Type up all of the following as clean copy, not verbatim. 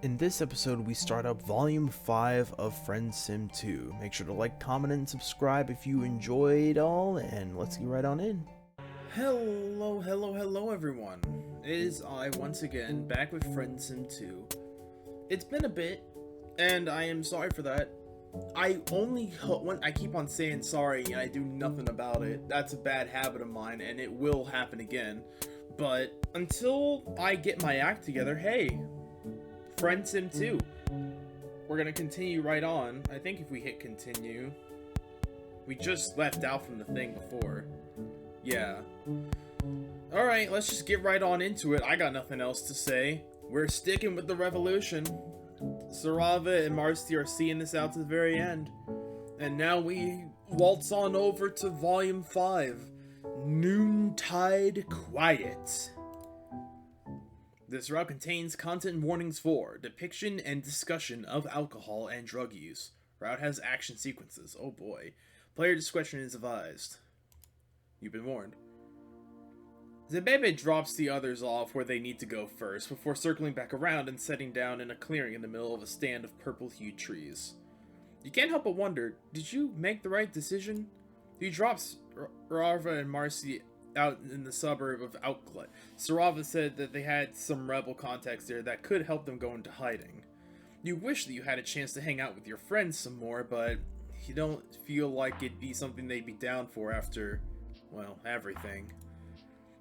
In this episode, we start up Volume 5 of Friendsim 2. Make sure to like, comment, and subscribe if you enjoyed all, and let's get right on in. Hello everyone. It is I once again back with Friendsim 2. It's been a bit, and I am sorry for that. I keep on saying sorry and I do nothing about it. That's a bad habit of mine and it will happen again. But until I get my act together, hey, Friendsim 2. We're gonna continue right on. I think if we hit continue, we just left out from the thing before. Yeah. Alright, let's just get right on into it. I got nothing else to say. We're sticking with the revolution. Sarava and Marcy are seeing this out to the very end. And now we waltz on over to Volume 5. Noontide Quiet. This route contains content warnings for depiction and discussion of alcohol and drug use. Route has action sequences. Oh boy. Player discretion is advised. You've been warned. Zebebe drops the others off where they need to go first, before circling back around and setting down in a clearing in the middle of a stand of purple-hued trees. You can't help but wonder, did you make the right decision? He drops Sarava and Marcy out in the suburb of Outlet. Sarava said that they had some rebel contacts there that could help them go into hiding. You wish that you had a chance to hang out with your friends some more, but you don't feel like it'd be something they'd be down for after, well, everything.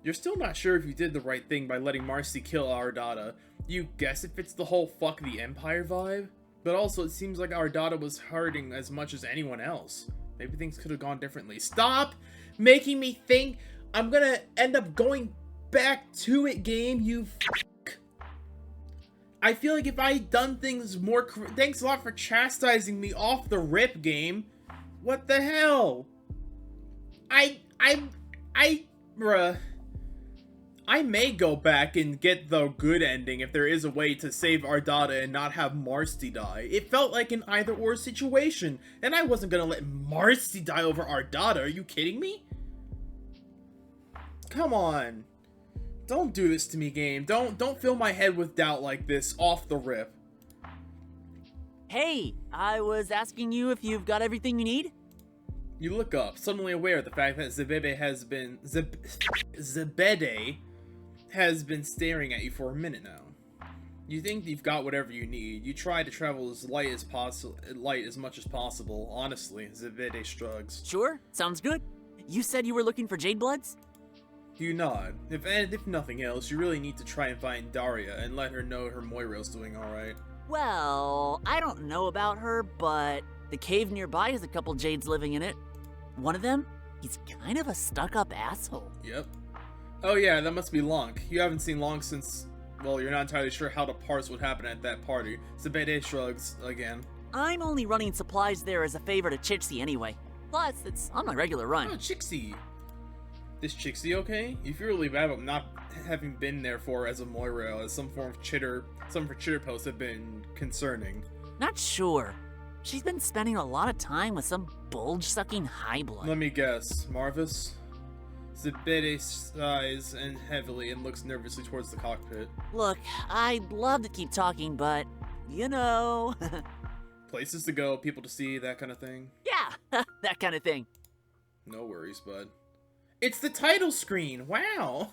You're still not sure if you did the right thing by letting Marcy kill Ardata. You guess it fits the whole fuck the Empire vibe? But also it seems like Ardata was hurting as much as anyone else. Maybe things could have gone differently. Stop making me think I'm gonna end up going back to it, game, you f***. I feel like if I had done things more thanks a lot for chastising me off the rip, game. What the hell? Bruh. I may go back and get the good ending if there is a way to save Ardata and not have Marcy die. It felt like an either-or situation, and I wasn't gonna let Marcy die over Ardata. Are you kidding me? Come on. Don't do this to me, game. Don't fill my head with doubt like this off the rip. Hey, I was asking you if you've got everything you need? You look up, suddenly aware of the fact that Zebede has been staring at you for a minute now. You think you've got whatever you need. You try to travel as light as much as possible. Honestly, Zebede shrugs. Sure, sounds good. You said you were looking for Jade Bloods? You nod. If nothing else, you really need to try and find Daria and let her know her Moira's doing alright. Well, I don't know about her, but the cave nearby has a couple Jades living in it. One of them, he's kind of a stuck-up asshole. Yep. Oh yeah, that must be Lanque. You haven't seen Lanque since, well, you're not entirely sure how to parse what happened at that party. Zebede shrugs again. I'm only running supplies there as a favor to Chixie anyway. Plus, it's on my regular run. Oh, Chixie. Is Chixie okay? You feel really bad about not having been there for her as a Moira, as some of her Chitter posts have been concerning. Not sure. She's been spending a lot of time with some bulge-sucking high blood. Let me guess. Marvis? Zebede sighs and heavily and looks nervously towards the cockpit. Look, I'd love to keep talking, but, you know... Places to go, people to see, that kind of thing? Yeah, that kind of thing. No worries, bud. It's the title screen! Wow!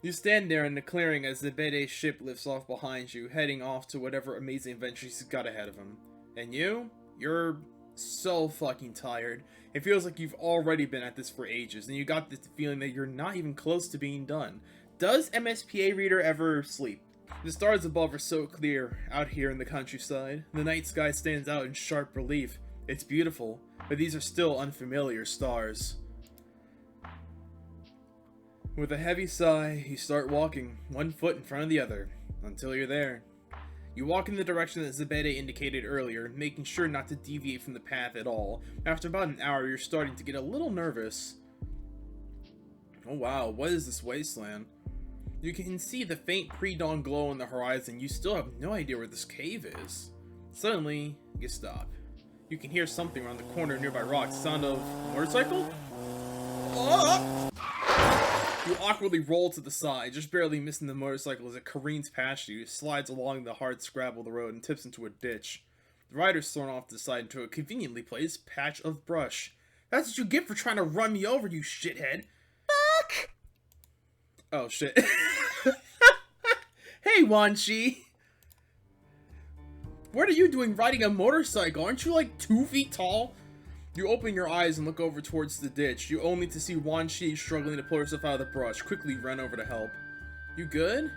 You stand there in the clearing as Zebede's ship lifts off behind you, heading off to whatever amazing adventure he's got ahead of him. And you're so fucking tired. It feels like you've already been at this for ages, and you got this feeling that you're not even close to being done. Does MSPA Reader ever sleep? The stars above are so clear out here in the countryside. The night sky stands out in sharp relief. It's beautiful, but these are still unfamiliar stars. With a heavy sigh, you start walking, one foot in front of the other, until you're there. You walk in the direction that Zebede indicated earlier, making sure not to deviate from the path at all. After about an hour, you're starting to get a little nervous. Oh wow, what is this wasteland? You can see the faint pre-dawn glow on the horizon. You still have no idea where this cave is. Suddenly, you stop. You can hear something around the corner nearby rocks. Sound of motorcycle? Oh! You awkwardly roll to the side, just barely missing the motorcycle as it careens past you, slides along the hard scrabble of the road, and tips into a ditch. The rider's thrown off to the side into a conveniently placed patch of brush. That's what you get for trying to run me over, you shithead. Fuck! Oh, shit. Hey, Wanshi! What are you doing riding a motorcycle? Aren't you like 2 feet tall? You open your eyes and look over towards the ditch, you only to see Wanshi struggling to pull herself out of the brush, quickly run over to help. You good?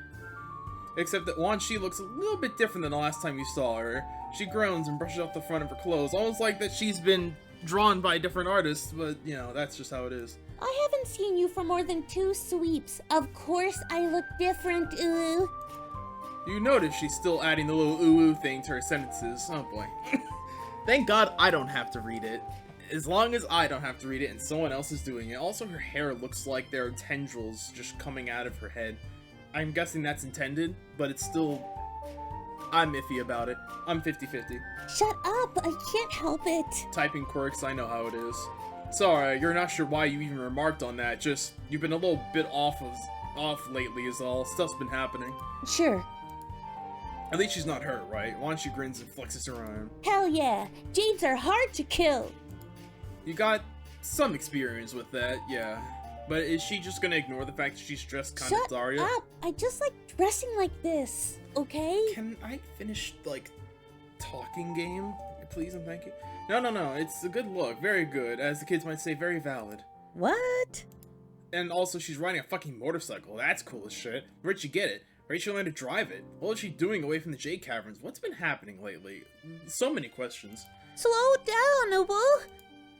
Except that Wanshi looks a little bit different than the last time you saw her. She groans and brushes off the front of her clothes, almost like that she's been drawn by different artists, but, you know, that's just how it is. I haven't seen you for more than 2 sweeps. Of course I look different, ooh. You notice she's still adding the little ooh-ooh thing to her sentences. Oh boy. Thank God I don't have to read it. As long as I don't have to read it and someone else is doing it. Also, her hair looks like there are tendrils just coming out of her head. I'm guessing that's intended, but it's still... I'm iffy about it. I'm 50-50. Shut up, I can't help it. Typing quirks, I know how it is. Sorry, you're not sure why you even remarked on that. Just, you've been a little bit off lately is all. Stuff's been happening. Sure. At least she's not hurt, right? Wanshi grins and flexes her arm. Hell yeah, Jades are hard to kill. You got some experience with that, yeah. But is she just gonna ignore the fact that she's dressed kind of Daria? Shut up, I just like dressing like this, okay? Can I finish, like, talking game? Please and thank you. No, it's a good look, very good. As the kids might say, very valid. What? And also, she's riding a fucking motorcycle. That's cool as shit. Where'd she get it? Where'd she learn to drive it? What is she doing away from the Jade Caverns? What's been happening lately? So many questions. Slow down, Ubu.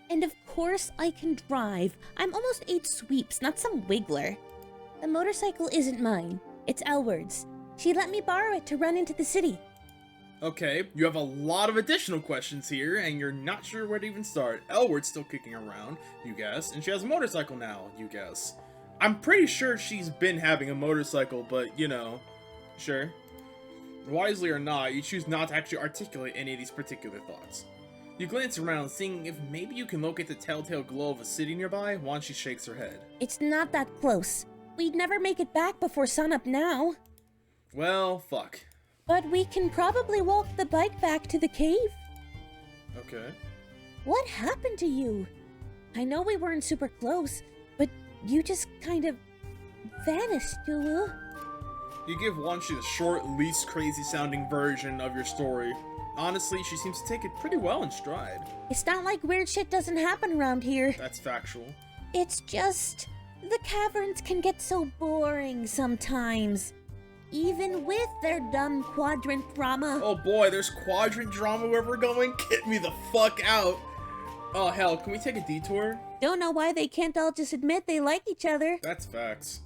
And of course I can drive. I'm almost 8 sweeps, not some wiggler. The motorcycle isn't mine. It's Elwurd's. She let me borrow it to run into the city. Okay, you have a lot of additional questions here, and you're not sure where to even start. Elwurd's still kicking around, you guess, and she has a motorcycle now, you guess. I'm pretty sure she's been having a motorcycle, but, you know, sure. Wisely or not, you choose not to actually articulate any of these particular thoughts. You glance around, seeing if maybe you can locate the telltale glow of a city nearby. Wanshi shakes her head. It's not that close. We'd never make it back before sunup now. Well, fuck. But we can probably walk the bike back to the cave. Okay. What happened to you? I know we weren't super close, but you just kind of vanished, Ulu. You give Wanshi the short, least crazy sounding version of your story. Honestly, she seems to take it pretty well in stride. It's not like weird shit doesn't happen around here. That's factual. It's just... the caverns can get so boring sometimes. Even with their dumb quadrant drama. Oh boy, there's quadrant drama where we're going? Get me the fuck out! Oh hell, can we take a detour? Don't know why they can't all just admit they like each other. That's facts.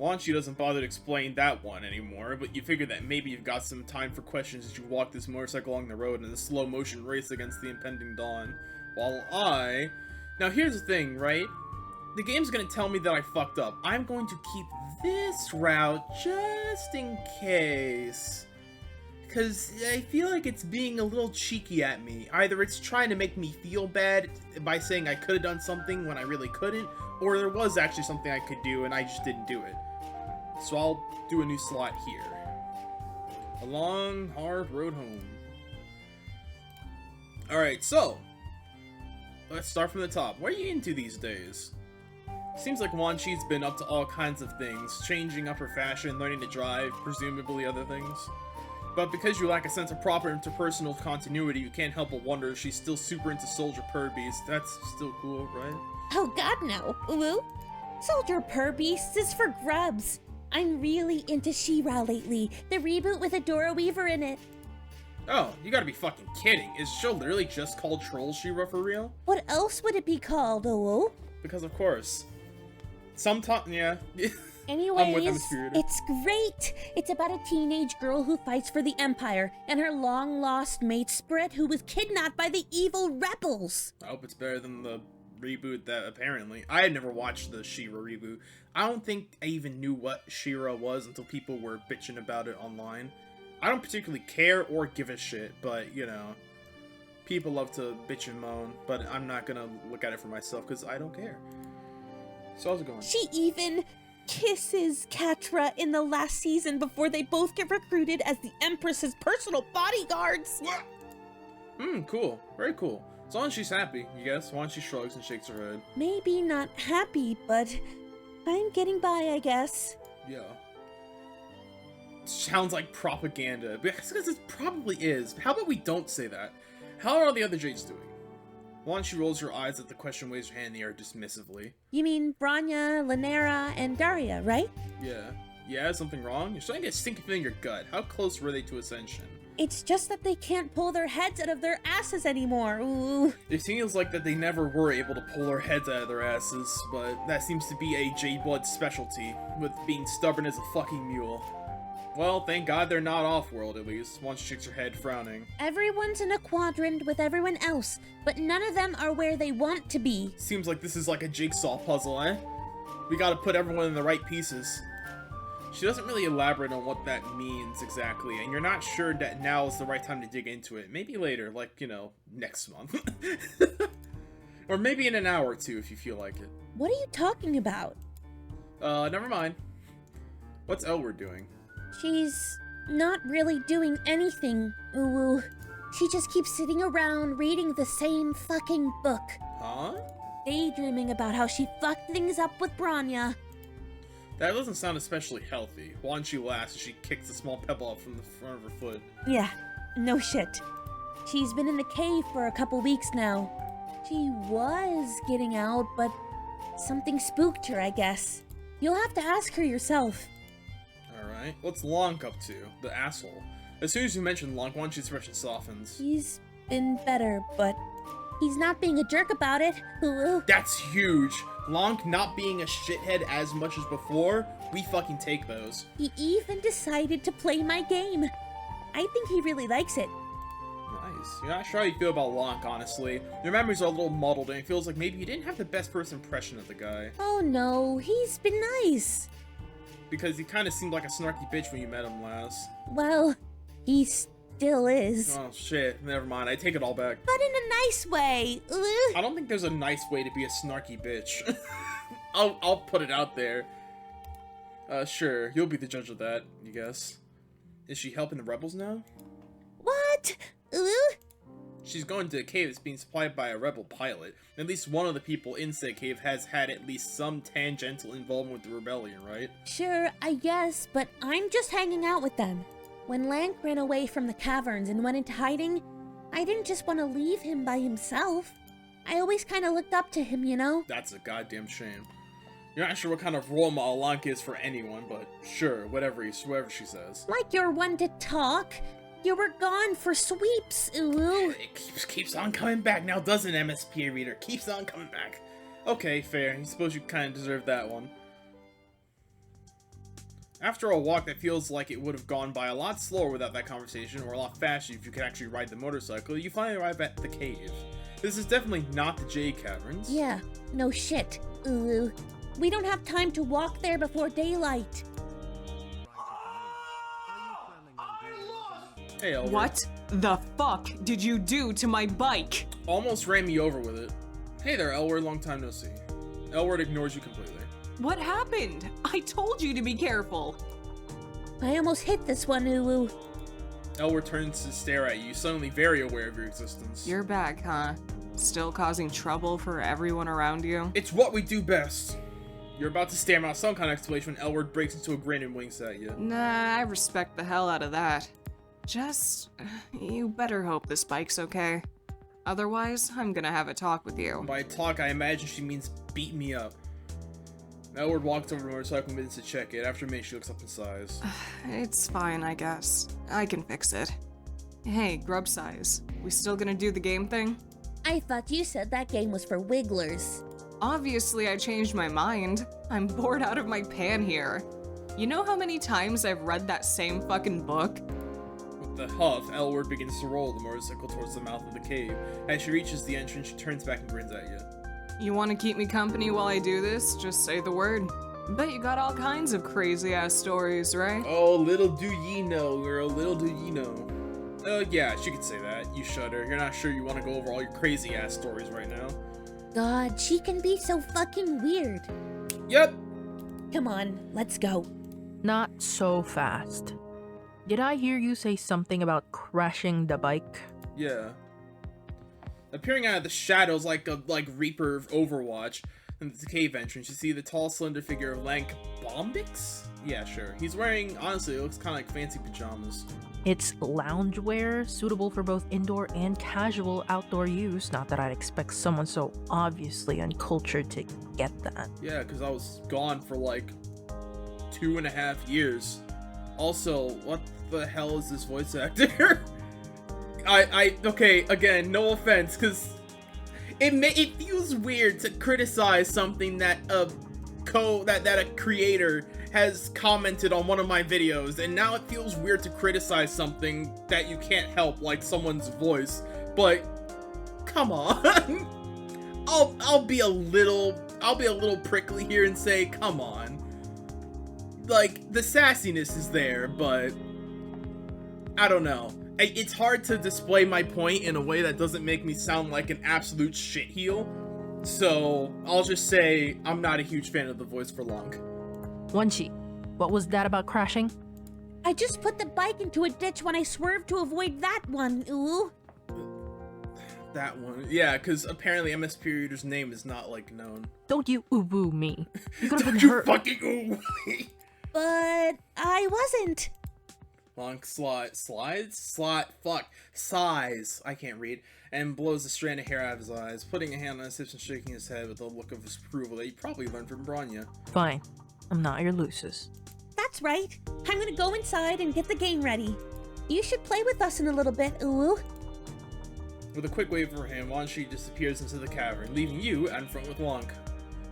Wanshi doesn't bother to explain that one anymore, but you figure that maybe you've got some time for questions as you walk this motorcycle along the road in a slow motion race against the impending dawn. While I... Now here's the thing, right? The game's gonna tell me that I fucked up. I'm going to keep this route just in case. Because I feel like it's being a little cheeky at me. Either it's trying to make me feel bad by saying I could have done something when I really couldn't, or there was actually something I could do and I just didn't do it. So I'll do a new slot here. A long, hard road home. Alright, so let's start from the top. What are you into these days? Seems like Wanshi's been up to all kinds of things, changing up her fashion, learning to drive, presumably other things. But because you lack a sense of proper interpersonal continuity, you can't help but wonder if she's still super into Soldier Purbeast. That's still cool, right? Oh god no, Ulu. Soldier Purbeast is for grubs. I'm really into She-Ra lately, the reboot with Adora Weaver in it. Oh, you gotta be fucking kidding. Is the show literally just called Troll She-Ra for real? What else would it be called, Ulu? Because of course. Sometimes, yeah. Anyways, it's great. It's about a teenage girl who fights for the Empire and her long-lost mate Sprit, who was kidnapped by the evil rebels. I hope it's better than the reboot that apparently... I had never watched the She-Ra reboot. I don't think I even knew what She-Ra was until people were bitching about it online. I don't particularly care or give a shit, but, you know, people love to bitch and moan, but I'm not gonna look at it for myself because I don't care. So how's it going? She even kisses Catra in the last season before they both get recruited as the Empress's personal bodyguards. What? Cool. Very cool. As long as she's happy, you guess. Wanshi shrugs and shakes her head. Maybe not happy, but I'm getting by, I guess. Yeah. Sounds like propaganda. Because it probably is. How about we don't say that? How are the other Jades doing? Wanshi rolls her eyes at the question, waves her hand in the air dismissively. You mean Branya, Lanera, and Daria, right? Yeah. Yeah, something wrong? You're starting to get a stinky feeling in your gut. How close were they to Ascension? It's just that they can't pull their heads out of their asses anymore. Ooh. It seems like that they never were able to pull their heads out of their asses, but that seems to be a Jade Blood specialty, with being stubborn as a fucking mule. Well, thank God they're not off-world, at least. Wanshi shakes her head, frowning. Everyone's in a quadrant with everyone else, but none of them are where they want to be. Seems like this is like a jigsaw puzzle, eh? We gotta put everyone in the right pieces. She doesn't really elaborate on what that means exactly, and you're not sure that now is the right time to dig into it. Maybe later, like, you know, next month. Or maybe in an hour or two if you feel like it. What are you talking about? Never mind. What's Elwurd doing? She's not really doing anything, ooh. She just keeps sitting around reading the same fucking book. Huh? Daydreaming about how she fucked things up with Branya. That doesn't sound especially healthy. Wanshi laughs as she kicks a small pebble up from the front of her foot. Yeah, no shit. She's been in the cave for a couple weeks now. She was getting out, but something spooked her, I guess. You'll have to ask her yourself. Alright. What's Lanque up to? The asshole. As soon as you mention Lanque, Wanshi's expression softens. He's been better, but he's not being a jerk about it. Ooh. That's huge! Lanque not being a shithead as much as before, we fucking take those. He even decided to play my game. I think he really likes it. Nice. You're not sure how you feel about Lanque, honestly. Your memories are a little muddled, and it feels like maybe you didn't have the best first impression of the guy. Oh no, he's been nice. Because he kind of seemed like a snarky bitch when you met him last. Well, he still is. Oh shit, never mind, I take it all back. But in a nice way. Ugh. I don't think there's a nice way to be a snarky bitch. I'll put it out there. Sure, you'll be the judge of that, you guess. Is she helping the rebels now? What? Ugh. She's going to a cave that's being supplied by a rebel pilot. At least one of the people in said cave has had at least some tangential involvement with the rebellion, right? Sure, I guess, but I'm just hanging out with them. When Lanque ran away from the caverns and went into hiding, I didn't just want to leave him by himself. I always kind of looked up to him, you know? That's a goddamn shame. You're not sure what kind of role model Lanque is for anyone, but sure, whatever she says. Like you're one to talk. You were gone for sweeps, ooh. It keeps on coming back now, doesn't it, MSP reader? Keeps on coming back. Okay, fair. I suppose you kind of deserve that one. After a walk that feels like it would have gone by a lot slower without that conversation, or a lot faster if you could actually ride the motorcycle, you finally arrive at the cave. This is definitely not the Jade Caverns. Yeah, no shit, ooh. We don't have time to walk there before daylight. Hey, Elwurd. What the fuck did you do to my bike? Almost ran me over with it. Hey there, Elwurd, long time no see. Elwurd ignores you completely. What happened? I told you to be careful. I almost hit this one, ooh. Elwurd turns to stare at you, suddenly very aware of your existence. You're back, huh? Still causing trouble for everyone around you? It's what we do best. You're about to stammer out some kind of explanation when Elwurd breaks into a grin and winks at you. Nah, I respect the hell out of that. Just, you better hope this bike's okay. Otherwise, I'm gonna have a talk with you. By talk, I imagine she means beat me up. Elwurd walks over to the motorcycle and begins to check it. After a minute, she looks up in size. It's fine, I guess. I can fix it. Hey, grub size. We still gonna do the game thing? I thought you said that game was for wigglers. Obviously, I changed my mind. I'm bored out of my pan here. You know how many times I've read that same fucking book? With the huff, Elwurd begins to roll the motorcycle towards the mouth of the cave. As she reaches the entrance, she turns back and grins at you. You want to keep me company while I do this? Just say the word. Bet you got all kinds of crazy-ass stories, right? Oh, little do ye know, girl, little do ye know. Yeah, she could say that. You shudder. You're not sure you want to go over all your crazy-ass stories right now. God, she can be so fucking weird. Yep. Come on, let's go. Not so fast. Did I hear you say something about crashing the bike? Yeah. Appearing out of the shadows like a Reaper of Overwatch in the cave entrance, you see the tall, slender figure of Lanque Bombix? Yeah, sure. He's wearing, honestly, it looks kind of like fancy pajamas. It's loungewear, suitable for both indoor and casual outdoor use. Not that I'd expect someone so obviously uncultured to get that. Yeah, because I was gone for like 2.5 years. Also, what the hell is this voice actor? Okay, again, no offense, because it feels weird to criticize something that a creator has commented on one of my videos, and now it feels weird to criticize something that you can't help, like someone's voice. But come on, I'll be a little prickly here and say, come on. Like, the sassiness is there, but I don't know. It's hard to display my point in a way that doesn't make me sound like an absolute shitheel. So I'll just say I'm not a huge fan of the voice for Lanque. Wanshi, what was that about crashing? I just put the bike into a ditch when I swerved to avoid that one, ooh. That one. Yeah, because apparently MS Period's name is not, like, known. Don't you ooh-boo me. You could have Don't been you hurt. fucking ooh me. But I wasn't. Lanque sighs, I can't read, and blows a strand of hair out of his eyes, putting a hand on his hips and shaking his head with a look of approval that you probably learned from Bronya. Fine. I'm not your Lucis. That's right. I'm gonna go inside and get the game ready. You should play with us in a little bit, ooh. With a quick wave for him, Wanshi disappears into the cavern, leaving you out in front with Lanque.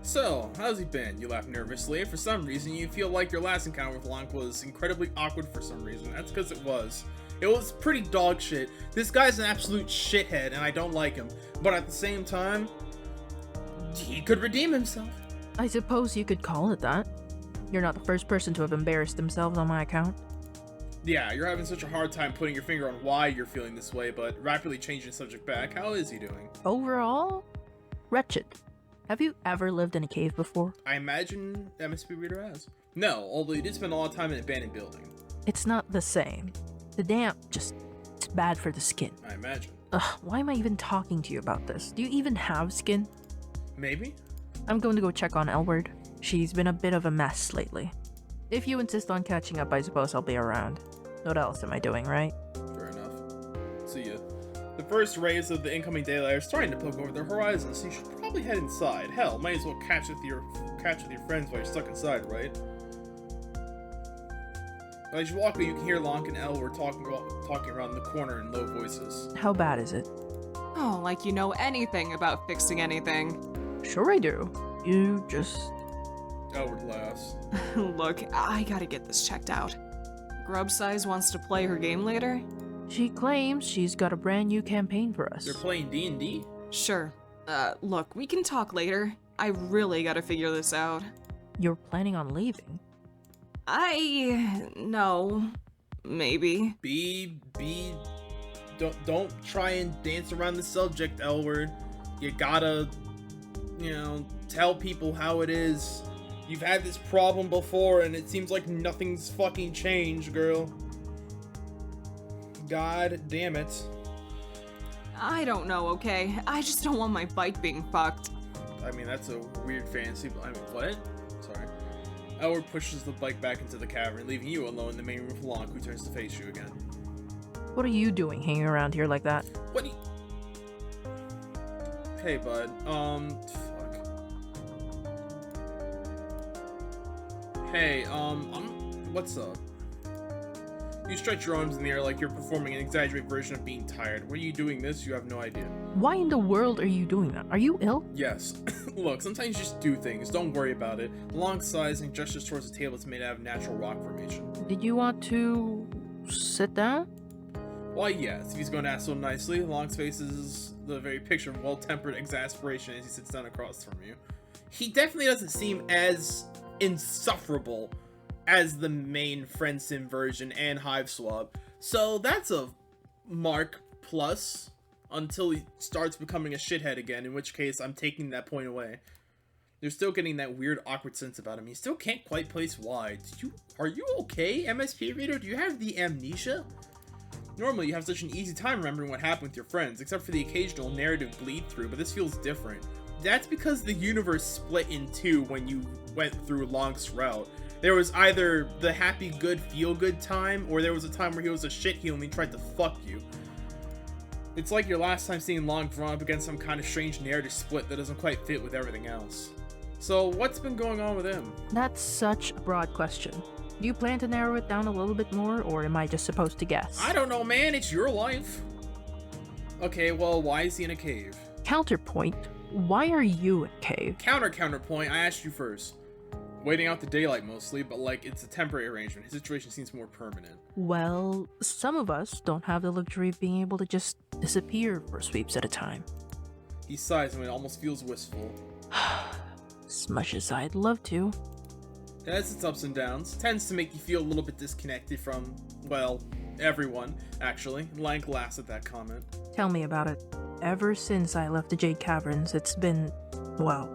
So, how's he been? You laugh nervously. For some reason, you feel like your last encounter with Lanque was incredibly awkward for some reason. That's because it was. It was pretty dog shit. This guy's an absolute shithead, and I don't like him. But at the same time, he could redeem himself. I suppose you could call it that. You're not the first person to have embarrassed themselves on my account. Yeah, you're having such a hard time putting your finger on why you're feeling this way, but rapidly changing the subject back, how is he doing? Overall, wretched. Have you ever lived in a cave before? I imagine MSP Reader has. No, although you did spend a lot of time in an abandoned building. It's not the same. The damp it's bad for the skin. I imagine. Ugh, why am I even talking to you about this? Do you even have skin? Maybe? I'm going to go check on Elwurd. She's been a bit of a mess lately. If you insist on catching up, I suppose I'll be around. What else am I doing, right? Fair enough. See ya. The first rays of the incoming daylight are starting to poke over the horizon, so you should probably head inside. Hell, might as well catch with your friends while you're stuck inside, right? As you walk away, you can hear Lanque and Elwurd talking around the corner in low voices. How bad is it? Oh, like you know anything about fixing anything. Sure I do. You just... Elwurd laughs. Look, I gotta get this checked out. Grub Size wants to play her game later? She claims she's got a brand new campaign for us. They're playing D&D? Sure. Look, we can talk later. I really gotta figure this out. You're planning on leaving? No. Maybe. Don't try and dance around the subject, Elwurd. You gotta, tell people how it is. You've had this problem before, and it seems like nothing's fucking changed, girl. God damn it. I don't know, okay? I just don't want my bike being fucked. I mean, that's a weird fantasy. I mean, what? Sorry. Elwurd pushes the bike back into the cavern, leaving you alone in the main room with Lanque, who turns to face you again. What are you doing hanging around here like that? What do you... Hey, bud. Fuck. Hey, what's up? You stretch your arms in the air like you're performing an exaggerated version of being tired. Were you doing this? You have no idea. Why in the world are you doing that? Are you ill? Yes. Look, sometimes you just do things. Don't worry about it. Long sighs and gestures towards the table that's made out of natural rock formation. Did you want to sit down? Why, yes. If he's going to ask so nicely, Long's face is the very picture of well-tempered exasperation as he sits down across from you. He definitely doesn't seem as insufferable as the main Friendsim version and Hive Swap. So that's a mark plus until he starts becoming a shithead again, in which case I'm taking that point away. You're still getting that weird, awkward sense about him. You still can't quite place why. Are you okay, MSP reader? Do you have the amnesia? Normally, you have such an easy time remembering what happened with your friends, except for the occasional narrative bleed through, but this feels different. That's because the universe split in two when you went through Lanque's route. There was either the happy, good, feel-good time, or there was a time where he was a shitheel and he tried to fuck you. It's like your last time seeing Lanque drawn up against some kind of strange narrative split that doesn't quite fit with everything else. So, what's been going on with him? That's such a broad question. Do you plan to narrow it down a little bit more, or am I just supposed to guess? I don't know, man. It's your life. Okay, well, why is he in a cave? Counterpoint, why are you in cave? Counterpoint, I asked you first. Waiting out the daylight mostly, but like, it's a temporary arrangement. His situation seems more permanent. Well, some of us don't have the luxury of being able to just disappear for sweeps at a time. He sighs and it almost feels wistful. As much as I'd love to. It has its ups and downs. Tends to make you feel a little bit disconnected from, well, everyone, actually. Lanque laughs at that comment. Tell me about it. Ever since I left the Jade Caverns, it's been, well,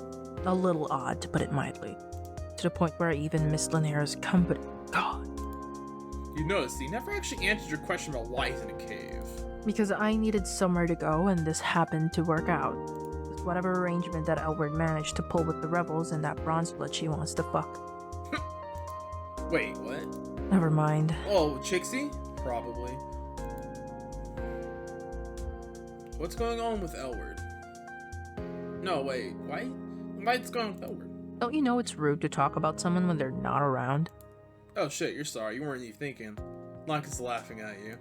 a little odd, to put it mildly. To the point where I even missed Lanera's company. God. You notice he never actually answered your question about why he's in a cave. Because I needed somewhere to go, and this happened to work out. With whatever arrangement that Elwurd managed to pull with the rebels and that bronze blood she wants to fuck. Wait, what? Never mind. Oh, Chixie? Probably. What's going on with Elwurd? No, wait, why? What's going on with Elwurd? Don't you know it's rude to talk about someone when they're not around? Oh shit, you're sorry, you weren't even thinking. Lanque's laughing at you.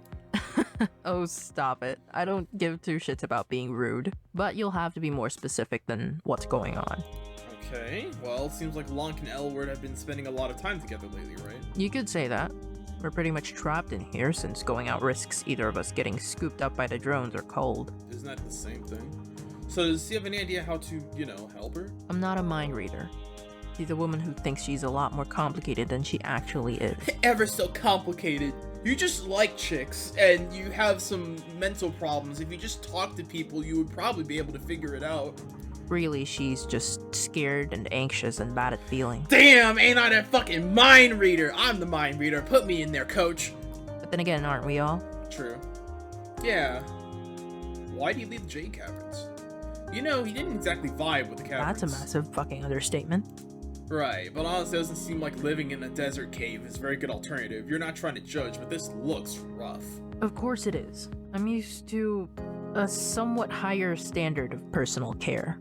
Oh, stop it. I don't give two shits about being rude. But you'll have to be more specific than what's going on. Okay, well, it seems like Lanque and Elwurd have been spending a lot of time together lately, right? You could say that. We're pretty much trapped in here since going out risks either of us getting scooped up by the drones or cold. Isn't that the same thing? So does he have any idea how to, help her? I'm not a mind reader. She's a woman who thinks she's a lot more complicated than she actually is. Ever so complicated. You just like chicks, and you have some mental problems. If you just talk to people, you would probably be able to figure it out. Really, she's just scared and anxious and bad at feeling. Damn, ain't I that fucking mind reader? I'm the mind reader. Put me in there, coach. But then again, aren't we all? True. Yeah. Why do you leave the Jade Caverns? He didn't exactly vibe with the caverns. That's a massive fucking understatement. Right, but honestly, it doesn't seem like living in a desert cave is a very good alternative. You're not trying to judge, but this looks rough. Of course it is. I'm used to a somewhat higher standard of personal care.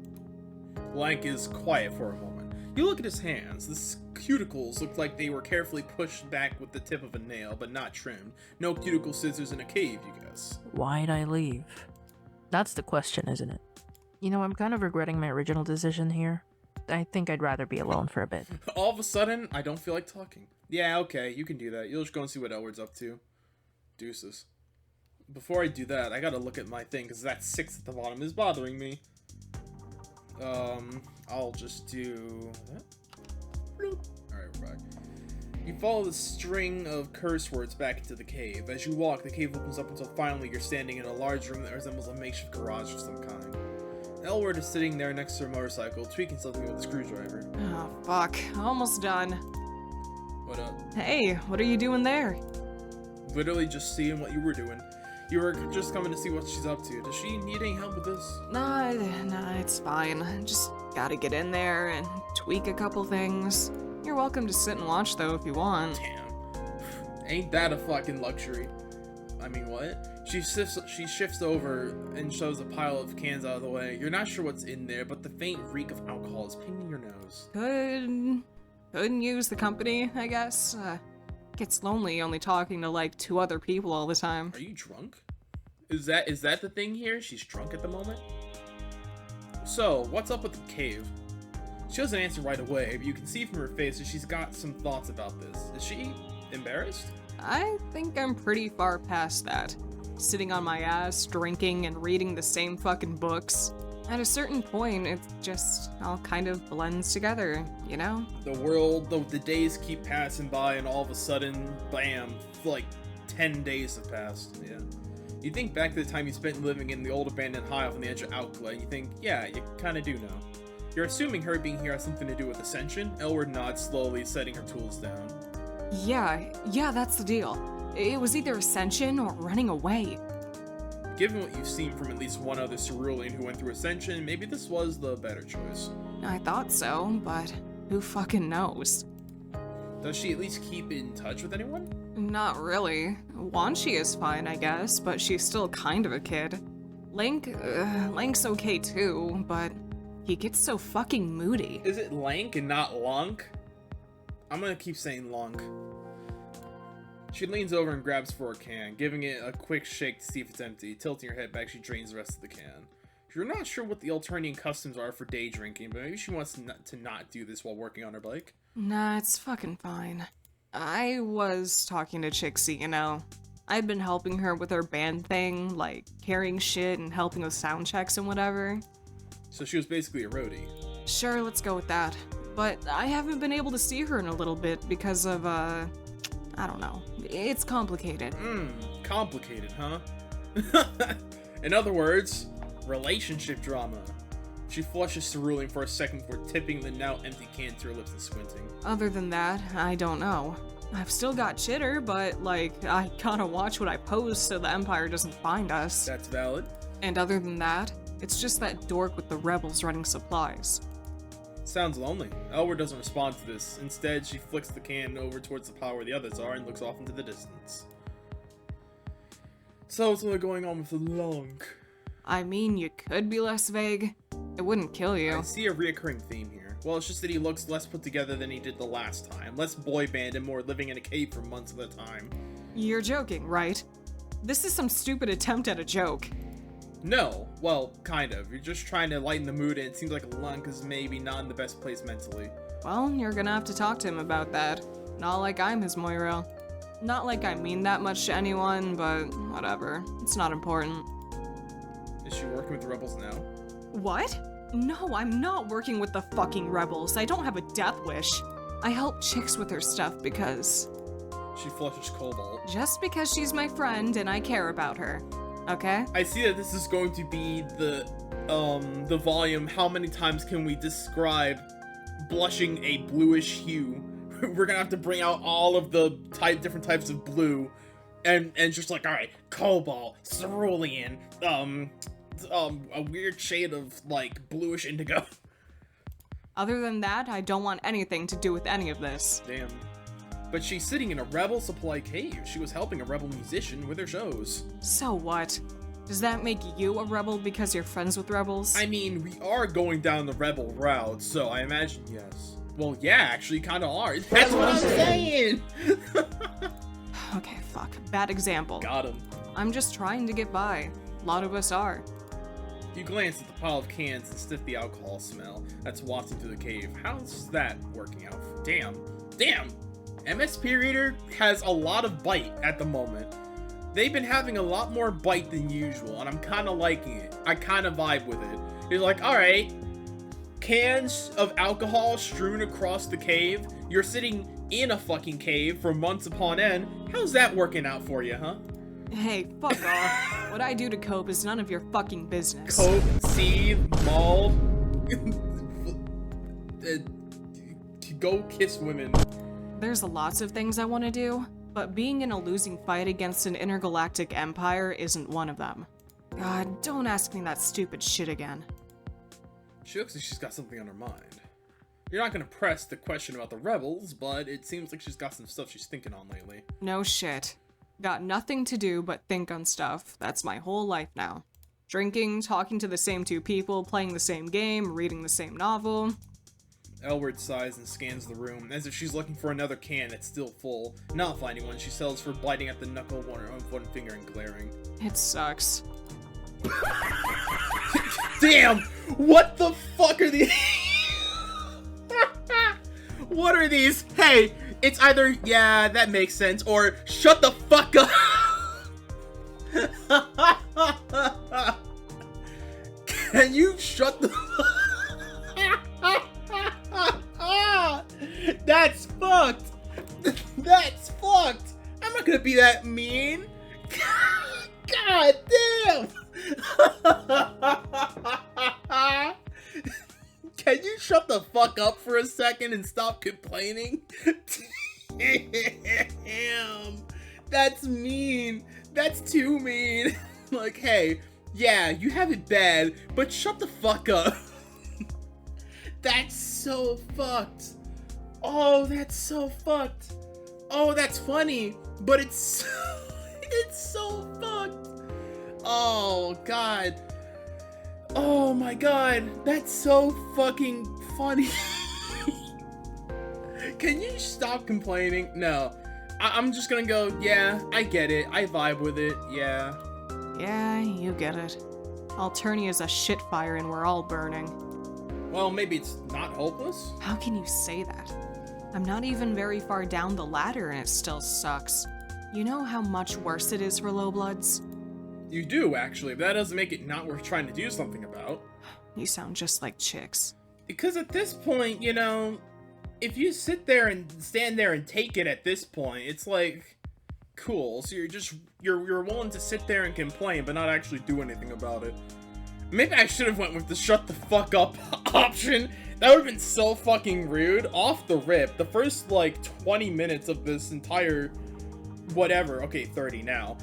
Lanque is quiet for a moment. You look at his hands. The cuticles look like they were carefully pushed back with the tip of a nail, but not trimmed. No cuticle scissors in a cave, you guess. Why'd I leave? That's the question, isn't it? I'm kind of regretting my original decision here. I think I'd rather be alone for a bit. All of a sudden, I don't feel like talking. Yeah, okay, you can do that. You'll just go and see what Elwurd's up to. Deuces. Before I do that, I gotta look at my thing, because that 6 at the bottom is bothering me. I'll just do that. Alright, we're back. You follow the string of curse words back into the cave. As you walk, the cave opens up until finally you're standing in a large room that resembles a makeshift garage of some kind. Elwurd is sitting there next to a motorcycle, tweaking something with a screwdriver. Oh, fuck. Almost done. What up? Hey, what are you doing there? Literally just seeing what you were doing. You were just coming to see what she's up to. Does she need any help with this? Nah, it's fine. Just gotta get in there and tweak a couple things. You're welcome to sit and watch, though, if you want. Damn. Ain't that a fucking luxury? I mean, what? She shifts over and shows a pile of cans out of the way. You're not sure what's in there, but the faint reek of alcohol is pinging your nose. Couldn't use the company, I guess. Gets lonely only talking to like 2 other people all the time. Are you drunk? Is that the thing here? She's drunk at the moment? So, what's up with the cave? She doesn't answer right away, but you can see from her face that she's got some thoughts about this. Is she embarrassed? I think I'm pretty far past that. Sitting on my ass, drinking, and reading the same fucking books. At a certain point, it just all kind of blends together, you know? The days keep passing by, and all of a sudden, bam, like 10 days have passed, yeah. You think back to the time you spent living in the old abandoned hive on the edge of Outlet, and you think, yeah, you kinda do know. You're assuming her being here has something to do with Ascension? Elwurd nods slowly, setting her tools down. Yeah, that's the deal. It was either Ascension or running away. Given what you've seen from at least one other cerulean who went through Ascension, maybe this was the better choice. I thought so, but who fucking knows? Does she at least keep in touch with anyone? Not really. Wanshi is fine, I guess, but she's still kind of a kid. Lanque's okay too, but he gets so fucking moody. Is it Lanque and not Lanque? I'm gonna keep saying Lanque. She leans over and grabs for a can, giving it a quick shake to see if it's empty. Tilting her head back, she drains the rest of the can. You're not sure what the Alternian customs are for day drinking, but maybe she wants to not do this while working on her bike. Nah, it's fucking fine. I was talking to Chixie, you know. I'd been helping her with her band thing, like carrying shit and helping with sound checks and whatever. So she was basically a roadie. Sure, let's go with that. But I haven't been able to see her in a little bit because of, I don't know. It's complicated. Complicated, huh? In other words, relationship drama. She flushes cerulean for a second before tipping the now empty can to her lips and squinting. Other than that, I don't know. I've still got chitter, but, like, I gotta watch what I post so the Empire doesn't find us. That's valid. And other than that, it's just that dork with the rebels running supplies. Sounds lonely. Elwurd doesn't respond to this. Instead, she flicks the can over towards the pile where the others are and looks off into the distance. So what's going on with the Lanque? I mean, you could be less vague. It wouldn't kill you. I see a reoccurring theme here. Well, it's just that he looks less put together than he did the last time. Less boy band and more living in a cave for months at a time. You're joking, right? This is some stupid attempt at a joke. No. Well, kind of. You're just trying to lighten the mood and it seems like Lanque is maybe not in the best place mentally. Well, you're gonna have to talk to him about that. Not like I'm his Moira. Not like I mean that much to anyone, but whatever. It's not important. Is she working with the rebels now? What? No, I'm not working with the fucking rebels. I don't have a death wish. I help Chicks with her stuff because... She flushes Cobalt. Just because she's my friend and I care about her. Okay? I see that this is going to be the volume. How many times can we describe blushing a bluish hue? We're gonna have to bring out all of the different types of blue. And just like, alright, Cobalt, Cerulean, a weird shade of, like, bluish indigo. Other than that, I don't want anything to do with any of this. Damn. But she's sitting in a rebel supply cave. She was helping a rebel musician with her shows. So what? Does that make you a rebel because you're friends with rebels? I mean, we are going down the rebel route, so I imagine yes. Well, yeah, actually, kind of are. That's what I'm saying! Okay, fuck. Bad example. Got him. I'm just trying to get by. A lot of us are. You glance at the pile of cans and sniff the alcohol smell that's wafting through the cave. How's that working out? Damn. MSP Reader has a lot of bite at the moment. They've been having a lot more bite than usual, and I'm kind of liking it. I kind of vibe with it. You're like, alright, cans of alcohol strewn across the cave. You're sitting in a fucking cave for months upon end. How's that working out for you, huh? Hey, fuck off. What I do to cope is none of your fucking business. Cope, seethe, maul. Go kiss women. There's lots of things I want to do, but being in a losing fight against an intergalactic empire isn't one of them. God, don't ask me that stupid shit again. She looks like she's got something on her mind. You're not gonna press the question about the rebels, but it seems like she's got some stuff she's thinking on lately. No shit. Got nothing to do but think on stuff. That's my whole life now. Drinking, talking to the same two people, playing the same game, reading the same novel. Elwurd sighs and scans the room, as if she's looking for another can that's still full. Not finding one, she settles for biting at the knuckle of one finger and glaring. It sucks. Damn! What the fuck are these? What are these? Hey, it's either, yeah, that makes sense, or shut the fuck up! Can you shut the That's fucked! That's fucked! I'm not gonna be that mean! God damn! Can you shut the fuck up for a second and stop complaining? Damn. That's mean. That's too mean. Like, hey, yeah, you have it bad, but shut the fuck up. That's so fucked. Oh, that's so fucked. Oh, that's funny, but it's so fucked. Oh, God. Oh my God, that's so fucking funny. Can you stop complaining? No. I'm just gonna go, yeah, I get it. I vibe with it, yeah. Yeah, you get it. Alternia's a shit fire and we're all burning. Well, maybe it's not hopeless? How can you say that? I'm not even very far down the ladder and it still sucks. You know how much worse it is for lowbloods? You do, actually, but that doesn't make it not worth trying to do something about. You sound just like chicks. Because at this point, you know, if you sit there and stand there and take it at this point, it's like, cool, so you're willing to sit there and complain, but not actually do anything about it. Maybe I should have went with the shut the fuck up option. That would have been so fucking rude. Off the rip, the first, like, 20 minutes of this entire, whatever, okay, 30 now,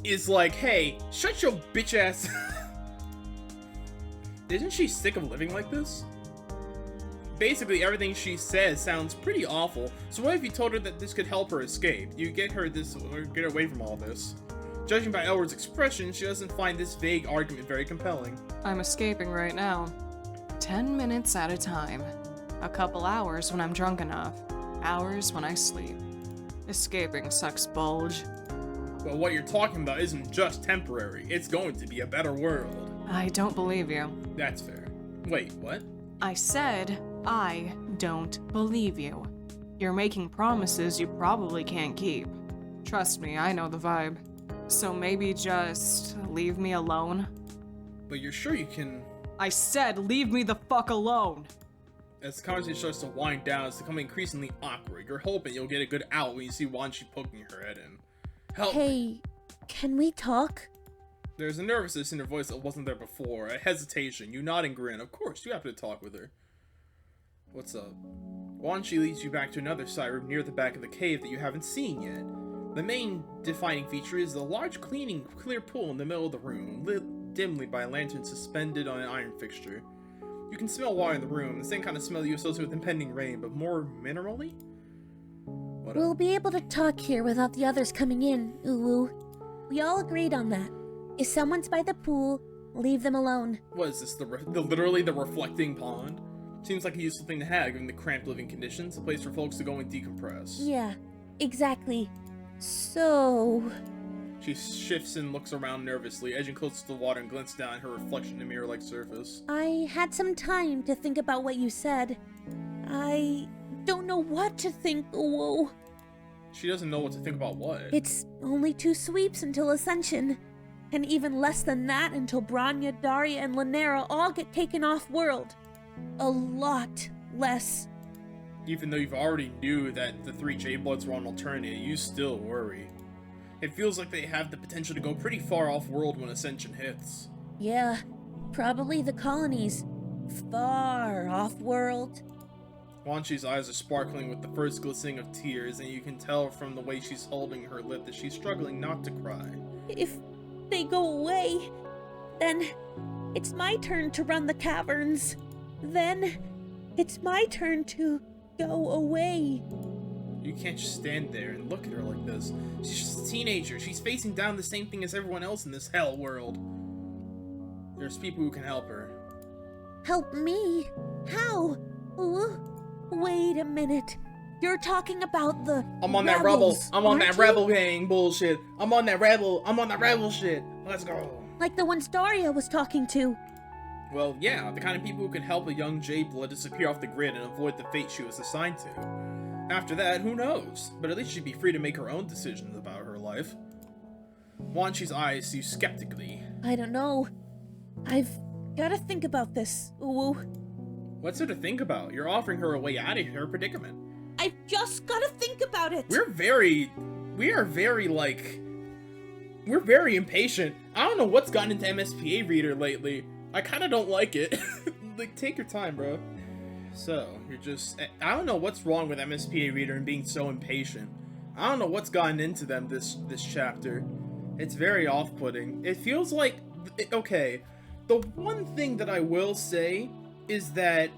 is like, hey, shut your bitch ass. Isn't she sick of living like this? Basically, everything she says sounds pretty awful. So what if you told her that this could help her escape? You get her this, or get away from all this. Judging by Elwurd's expression, she doesn't find this vague argument very compelling. I'm escaping right now. 10 minutes at a time. A couple hours when I'm drunk enough. Hours when I sleep. Escaping sucks bulge. But what you're talking about isn't just temporary. It's going to be a better world. I don't believe you. That's fair. Wait, what? I said I don't believe you. You're making promises you probably can't keep. Trust me, I know the vibe. So maybe just leave me alone? But you're sure you can... I said leave me the fuck alone! As the conversation starts to wind down, it's becoming increasingly awkward. You're hoping you'll get a good out when you see Wanshi poking her head in. Help me. Hey, can we talk? There's a nervousness in her voice that wasn't there before, a hesitation. You nod and grin. Of course, you have to talk with her. What's up? Wanshi leads you back to another side room near the back of the cave that you haven't seen yet. The main defining feature is the large clear pool in the middle of the room, lit dimly by a lantern suspended on an iron fixture. You can smell water in the room, the same kind of smell you associate with impending rain, but more minerally? We'll be able to talk here without the others coming in, Uwu. We all agreed on that. If someone's by the pool, leave them alone. What is this, literally the reflecting pond? Seems like a useful thing to have, given the cramped living conditions, a place for folks to go and decompress. Yeah, exactly. So... She shifts and looks around nervously, edging closer to the water and glances down at her reflection in a mirror-like surface. I had some time to think about what you said. I don't know what to think, Uwu. She doesn't know what to think about what. It's only 2 sweeps until Ascension. And even less than that until Branya, Daria, and Lanera all get taken off-world. A lot less. Even though you've already knew that the 3 Jade Bloods were on Alternia, you still worry. It feels like they have the potential to go pretty far off-world when Ascension hits. Yeah, probably the colonies. Far off-world. Wanshi's eyes are sparkling with the first glistening of tears, and you can tell from the way she's holding her lip that she's struggling not to cry. If they go away, then it's my turn to run the caverns. Then it's my turn to go away. You can't just stand there and look at her like this. She's just a teenager. She's facing down the same thing as everyone else in this hell world. There's people who can help her. Help me? How? Ooh, wait a minute. You're talking about the I'm on that rebel. I'm on that rebel gang bullshit. I'm on that rebel shit. Let's go. Like the ones Daria was talking to. Well, yeah, the kind of people who can help a young Jade Blood disappear off the grid and avoid the fate she was assigned to. After that, who knows? But at least she'd be free to make her own decisions about her life. Wanshi's eyes see you skeptically. I don't know. I've gotta think about this, Uwu. What's there to think about? You're offering her a way out of her predicament. I've just gotta think about it. We're very impatient. I don't know what's gotten into MSPA Reader lately. I kind of don't like it. like, take your time, bro. So, you're just... I don't know what's wrong with MSPA Reader and being so impatient. I don't know what's gotten into them this chapter. It's very off-putting. It feels like... Okay, the one thing that I will say is that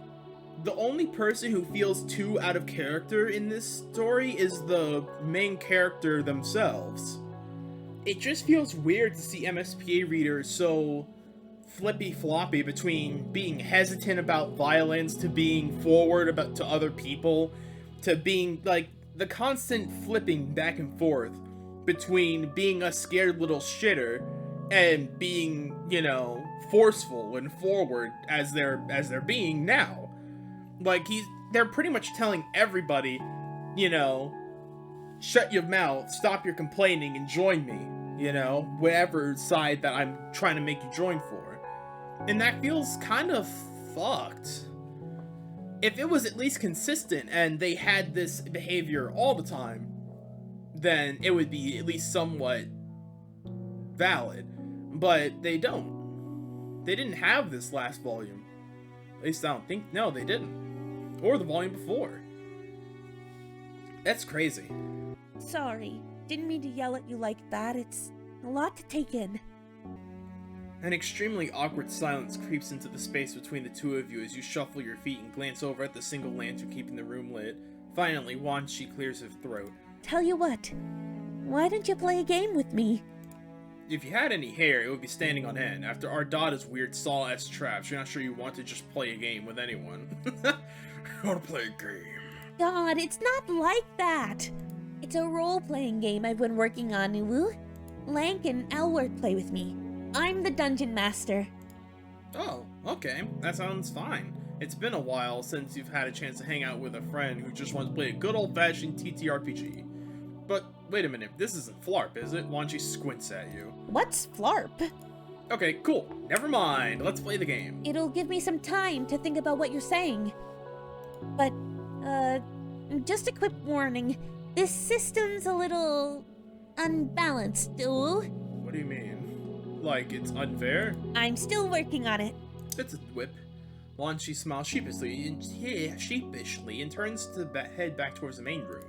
the only person who feels too out of character in this story is the main character themselves. It just feels weird to see MSPA Reader so flippy-floppy between being hesitant about violence to being forward about to other people to being, like, the constant flipping back and forth between being a scared little shitter and being, you know, forceful and forward as they're being now. Like, they're pretty much telling everybody, you know, shut your mouth, stop your complaining, and join me, you know, whatever side that I'm trying to make you join for. And that feels kind of fucked. If it was at least consistent and they had this behavior all the time, then it would be at least somewhat valid. But they don't. They didn't have this last volume. At least I don't think... No, they didn't. Or the volume before. That's crazy. Sorry, didn't mean to yell at you like that. It's a lot to take in. An extremely awkward silence creeps into the space between the two of you as you shuffle your feet and glance over at the single lantern keeping the room lit. Finally, Wanshi clears her throat. Tell you what, why don't you play a game with me? If you had any hair, it would be standing on end. After Ardada's weird Saw-esque traps, you're not sure you want to just play a game with anyone. I want to play a game. God, it's not like that. It's a role-playing game I've been working on, Uwu. Lanque and Elwurd play with me. I'm the dungeon master. Oh, okay. That sounds fine. It's been a while since you've had a chance to hang out with a friend who just wants to play a good old-fashioned TTRPG. But, wait a minute, this isn't Flarp, is it? Wanshi squints at you. What's Flarp? Okay, cool. Never mind. Let's play the game. It'll give me some time to think about what you're saying. But, just a quick warning. This system's a little unbalanced, Uwu. What do you mean? Like, it's unfair? I'm still working on it. It's a whip. Wanshi smiles sheepishly and turns to head back towards the main room.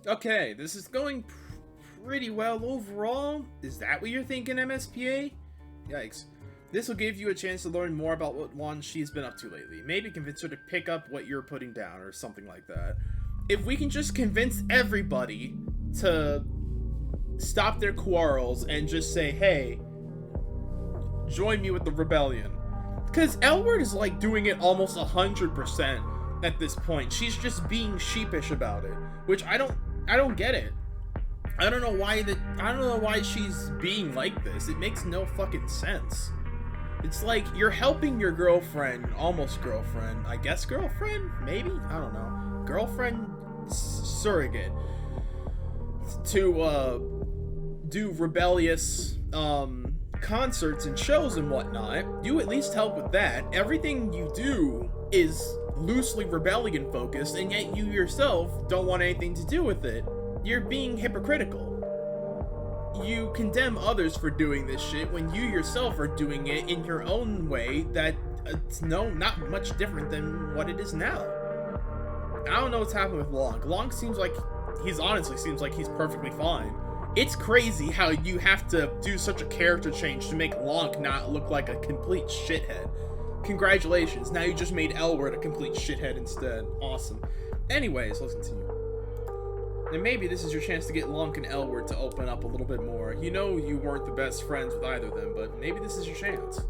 Okay, this is going pretty well overall. Is that what you're thinking, MSPA? Yikes. This will give you a chance to learn more about what Wanshi's been up to lately. Maybe convince her to pick up what you're putting down or something like that. If we can just convince everybody to stop their quarrels and just say, hey, join me with the rebellion. Because Elwurd is like doing it almost 100% at this point. She's just being sheepish about it, which I don't get it. I don't know why she's being like this. It makes no fucking sense. It's like you're helping your girlfriend, almost girlfriend, I guess girlfriend, maybe, I don't know, girlfriend surrogate, to do rebellious concerts and shows and whatnot. You at least help with that. Everything you do is loosely rebellion focused, and yet you yourself don't want anything to do with it. You're being hypocritical. You condemn others for doing this shit when you yourself are doing it in your own way that it's not much different than what it is now. I don't know what's happening with Lanque. Lanque seems like he's perfectly fine. It's crazy how you have to do such a character change to make Lanque not look like a complete shithead. Congratulations, now you just made Elwurd a complete shithead instead. Awesome. Anyways, let's continue. And maybe this is your chance to get Lanque and Elwurd to open up a little bit more. You know you weren't the best friends with either of them, but maybe this is your chance.